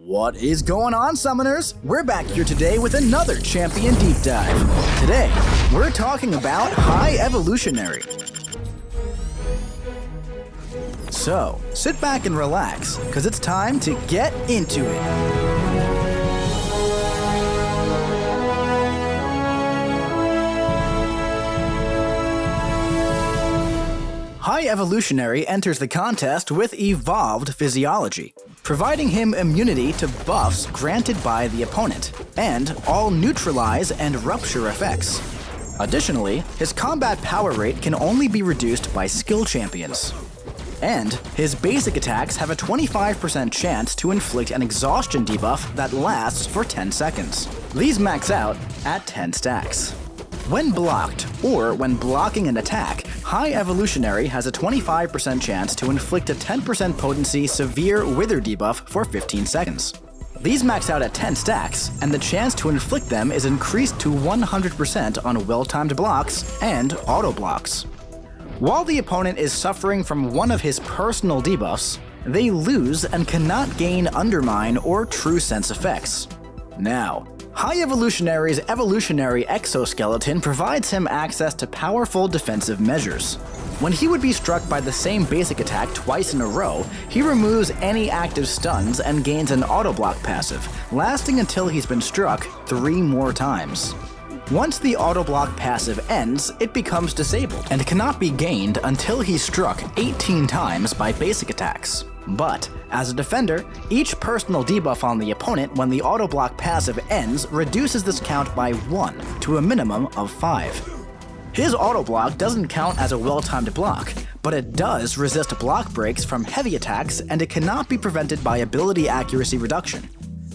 What is going on, Summoners? We're back here today with another Champion Deep Dive. Today, we're talking about High Evolutionary. So, sit back and relax, because it's time to get into it. High Evolutionary enters the contest with evolved physiology, providing him immunity to buffs granted by the opponent, and all neutralize and rupture effects. Additionally, his combat power rate can only be reduced by skill champions. And his basic attacks have a 25% chance to inflict an exhaustion debuff that lasts for 10 seconds. These max out at 10 stacks. When blocked, or when blocking an attack, High Evolutionary has a 25% chance to inflict a 10% potency severe wither debuff for 15 seconds. These max out at 10 stacks, and the chance to inflict them is increased to 100% on well-timed blocks and auto blocks. While the opponent is suffering from one of his personal debuffs, they lose and cannot gain Undermine or True Sense effects. Now, High Evolutionary's evolutionary exoskeleton provides him access to powerful defensive measures. When he would be struck by the same basic attack twice in a row, he removes any active stuns and gains an auto-block passive, lasting until he's been struck 3 more times. Once the auto-block passive ends, it becomes disabled and cannot be gained until he's struck 18 times by basic attacks. But, as a defender, each personal debuff on the opponent when the auto-block passive ends reduces this count by 1 to a minimum of 5. His auto-block doesn't count as a well-timed block, but it does resist block breaks from heavy attacks and it cannot be prevented by ability accuracy reduction.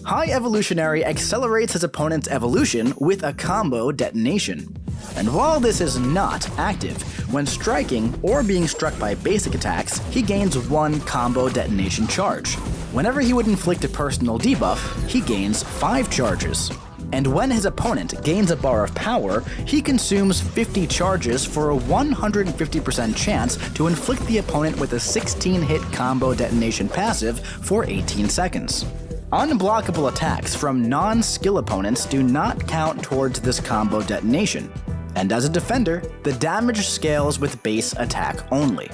High Evolutionary accelerates his opponent's evolution with a combo detonation. And while this is not active, when striking or being struck by basic attacks, he gains 1 combo detonation charge. Whenever he would inflict a personal debuff, he gains 5 charges. And when his opponent gains a bar of power, he consumes 50 charges for a 150% chance to inflict the opponent with a 16-hit combo detonation passive for 18 seconds. Unblockable attacks from non-skill opponents do not count towards this combo detonation, and as a defender, the damage scales with base attack only.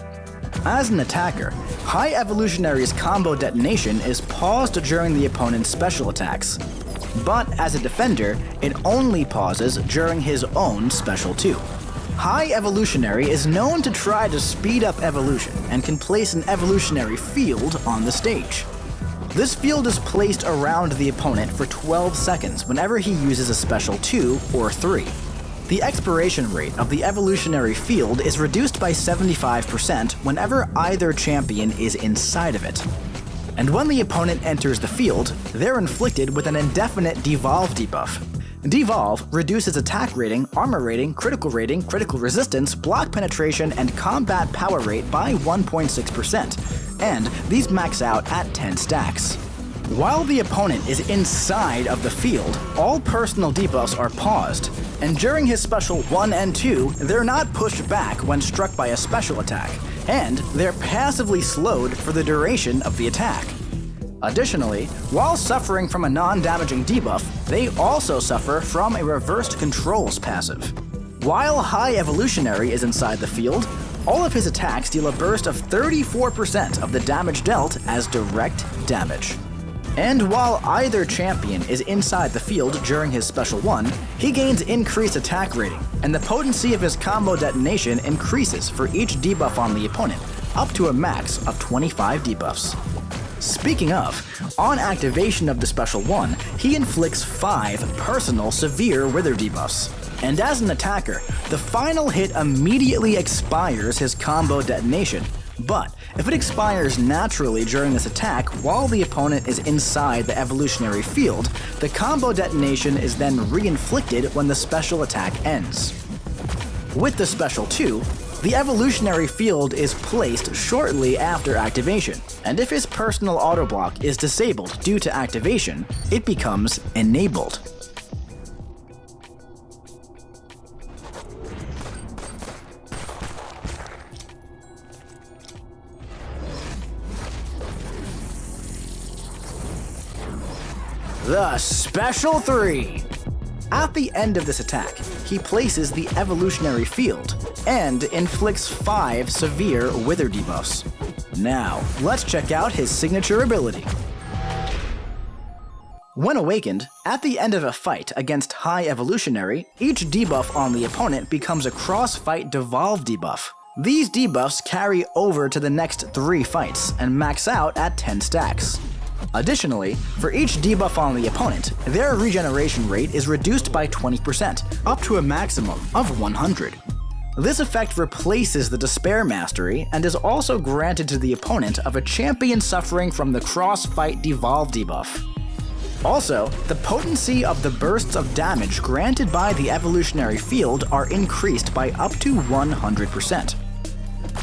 As an attacker, High Evolutionary's combo detonation is paused during the opponent's special attacks, but as a defender, it only pauses during his own special 2. High Evolutionary is known to try to speed up evolution and can place an evolutionary field on the stage. This field is placed around the opponent for 12 seconds whenever he uses a special 2 or 3. The expiration rate of the evolutionary field is reduced by 75% whenever either champion is inside of it. And when the opponent enters the field, they're inflicted with an indefinite Devolve debuff. Devolve reduces attack rating, armor rating, critical resistance, block penetration, and combat power rate by 1.6%, and these max out at 10 stacks. While the opponent is inside of the field, all personal debuffs are paused, and during his special 1 and 2, they're not pushed back when struck by a special attack, and they're passively slowed for the duration of the attack. Additionally, while suffering from a non-damaging debuff, they also suffer from a reversed controls passive. While High Evolutionary is inside the field, all of his attacks deal a burst of 34% of the damage dealt as direct damage. And while either champion is inside the field during his special 1, he gains increased attack rating, and the potency of his combo detonation increases for each debuff on the opponent, up to a max of 25 debuffs. Speaking of, on activation of the special 1, he inflicts 5 personal severe wither debuffs. And as an attacker, the final hit immediately expires his combo detonation, but if it expires naturally during this attack while the opponent is inside the evolutionary field, the combo detonation is then re-inflicted when the special attack ends. With the special 2, the evolutionary field is placed shortly after activation, and if his personal autoblock is disabled due to activation, it becomes enabled. the Special 3. At the end of this attack, he places the evolutionary field and inflicts 5 severe wither debuffs. Now, let's check out his signature ability. When awakened, at the end of a fight against High Evolutionary, each debuff on the opponent becomes a cross-fight devolve debuff. These debuffs carry over to the next 3 fights and max out at 10 stacks. Additionally, for each debuff on the opponent, their regeneration rate is reduced by 20%, up to a maximum of 100. This effect replaces the Despair Mastery and is also granted to the opponent of a champion suffering from the Cross-Fight Devolve debuff. Also, the potency of the bursts of damage granted by the evolutionary field are increased by up to 100%.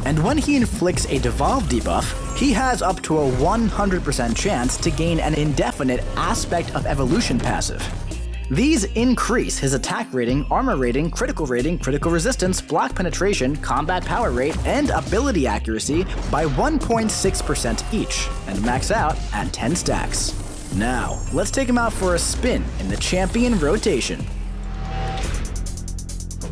And when he inflicts a devolve debuff, he has up to a 100% chance to gain an indefinite Aspect of Evolution passive. These increase his attack rating, armor rating, critical resistance, block penetration, combat power rate, and ability accuracy by 1.6% each, and max out at 10 stacks. Now, let's take him out for a spin in the champion rotation.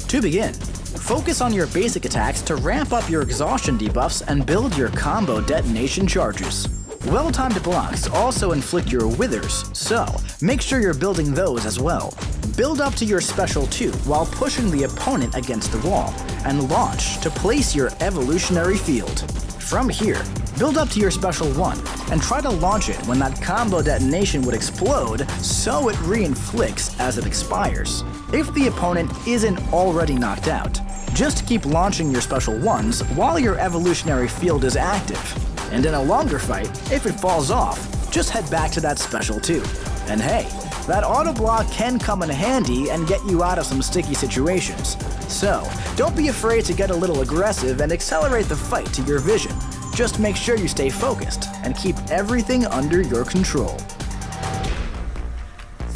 To begin, focus on your basic attacks to ramp up your exhaustion debuffs and build your combo detonation charges. Well-timed blocks also inflict your withers, so make sure you're building those as well. Build up to your special 2 while pushing the opponent against the wall, and launch to place your evolutionary field. From here, build up to your special 1 and try to launch it when that combo detonation would explode so it re-inflicts as it expires. If the opponent isn't already knocked out, just keep launching your special 1s while your evolutionary field is active. And in a longer fight, if it falls off, just head back to that special 2. And hey, that auto block can come in handy and get you out of some sticky situations. So, don't be afraid to get a little aggressive and accelerate the fight to your vision. Just make sure you stay focused and keep everything under your control.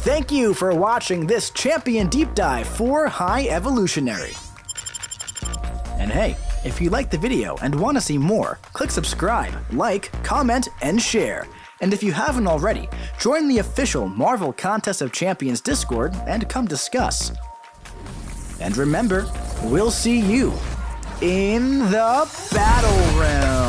Thank you for watching this champion deep dive for High Evolutionary. And hey, if you liked the video and want to see more, click subscribe, like, comment, and share. And if you haven't already, join the official Marvel Contest of Champions Discord and come discuss. And remember, we'll see you in the battle realm.